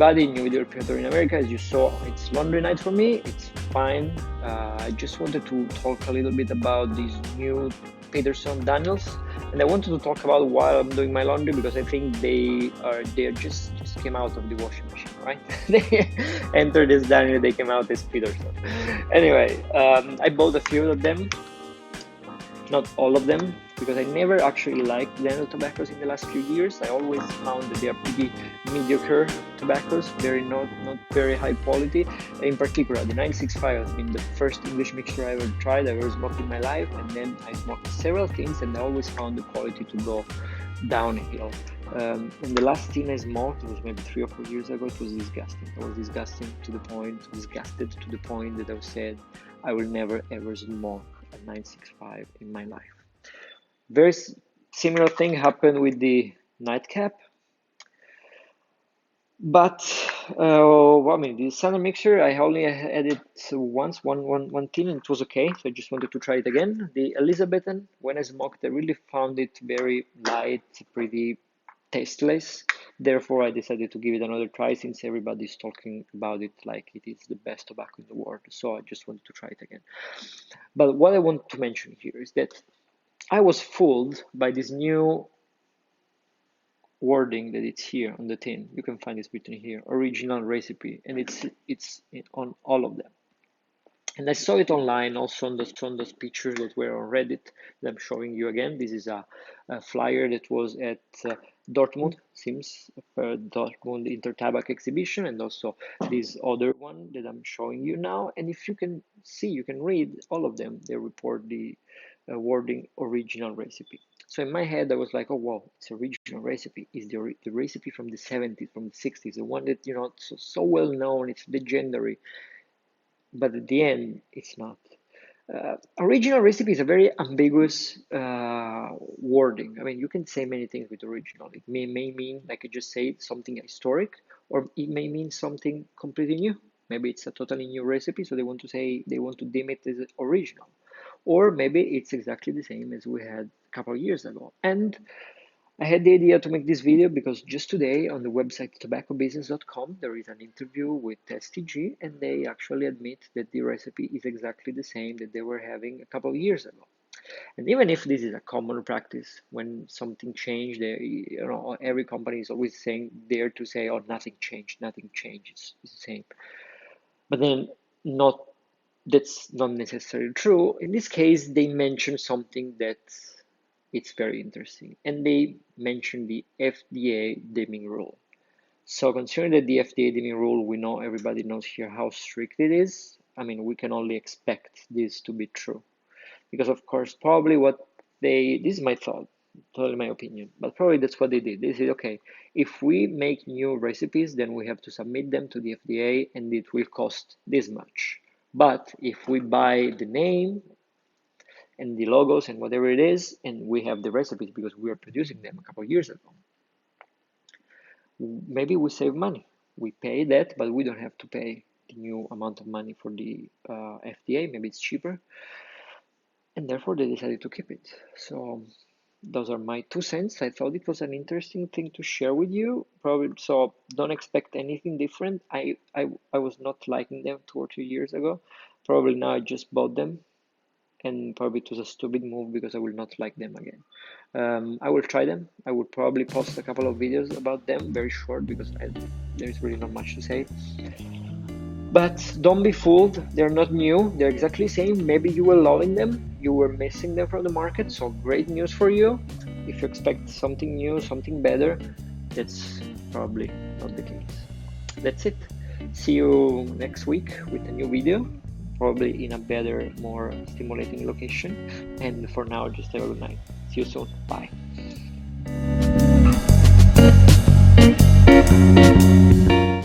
everybody, new video creator in America. As you saw, it's laundry night for me. It's fine. I just wanted to talk a little bit about these new Peterson Dunhills, and I wanted to talk about while I'm doing my laundry because I think they just came out of the washing machine, right? They entered this Dunhill, they came out as Peterson. Anyway, I bought a few of them. Not all of them, because I never actually liked Dunhill tobaccos in the last few years. I always found that they are pretty mediocre tobaccos, not very high quality. In particular, the 965 has been the first English mixture I ever tried. I ever smoked in my life, and then I smoked several things, and I always found the quality to go downhill. And the last thing I smoked was maybe 3 or 4 years ago. It was disgusting. I was disgusted to the point that I said I will never ever smoke a 965 in my life. Very similar thing happened with the nightcap, but I mean, the standard mixer, I only had it once, one tin, and it was okay. So I just wanted to try it again. The Elizabethan, when I smoked, I really found it very light, pretty tasteless. Therefore, I decided to give it another try since everybody's talking about it like it is the best tobacco in the world. So I just wanted to try it again. But what I want to mention here is that I was fooled by this new wording that it's here on the tin. You can find this written here, original recipe, and it's on all of them. And I saw it online also on those pictures that were on Reddit that I'm showing you again. This is a flyer that was at Dortmund, seems, Dortmund Intertabac exhibition, and also this other one that I'm showing you now. And if you can see, you can read all of them. They report the wording original recipe. So in my head, I was like, oh, wow, it's original recipe. It's the recipe from the 70s, from the 60s, the one that, so well known, it's legendary. But at the end, it's not. Original recipe is a very ambiguous wording. I mean, you can say many things with original. It may mean, like I just said, something historic, or it may mean something completely new. Maybe it's a totally new recipe, so they want to deem it as original. Or maybe it's exactly the same as we had a couple of years ago. And I had the idea to make this video because just today on the website tobaccobusiness.com there is an interview with STG, and they actually admit that the recipe is exactly the same that they were having a couple of years ago. And even if this is a common practice, when something changed, every company is always there to say, oh, nothing changed, it's the same. But then that's not necessarily true. In this case, they mention something that it's very interesting, and they mention the FDA dimming rule. So considering that the FDA dimming rule, everybody knows here how strict it is. I mean, we can only expect this to be true, because of course, probably this is my thought, totally my opinion, but probably that's what they did. They said, okay, if we make new recipes, then we have to submit them to the FDA, and it will cost this much. But if we buy the name and the logos and whatever it is, and we have the recipes because we are producing them a couple of years ago, maybe we save money. We pay that, but we don't have to pay the new amount of money for the FDA. Maybe it's cheaper, and therefore they decided to keep it. So those are my 2 cents. I thought it was an interesting thing to share with you. Probably, so don't expect anything different. I was not liking them 2 or 3 years ago. Probably now I just bought them, and probably it was a stupid move because I will not like them again. I will try them. I will probably post a couple of videos about them, very short, because there's really not much to say. But don't be fooled, they're not new, they're exactly the same. Maybe you were loving them, you were missing them from the market, so great news for you. If you expect something new, something better, that's probably not the case. That's it. See you next week with a new video, probably in a better, more stimulating location. And for now, just have a good night. See you soon. Bye.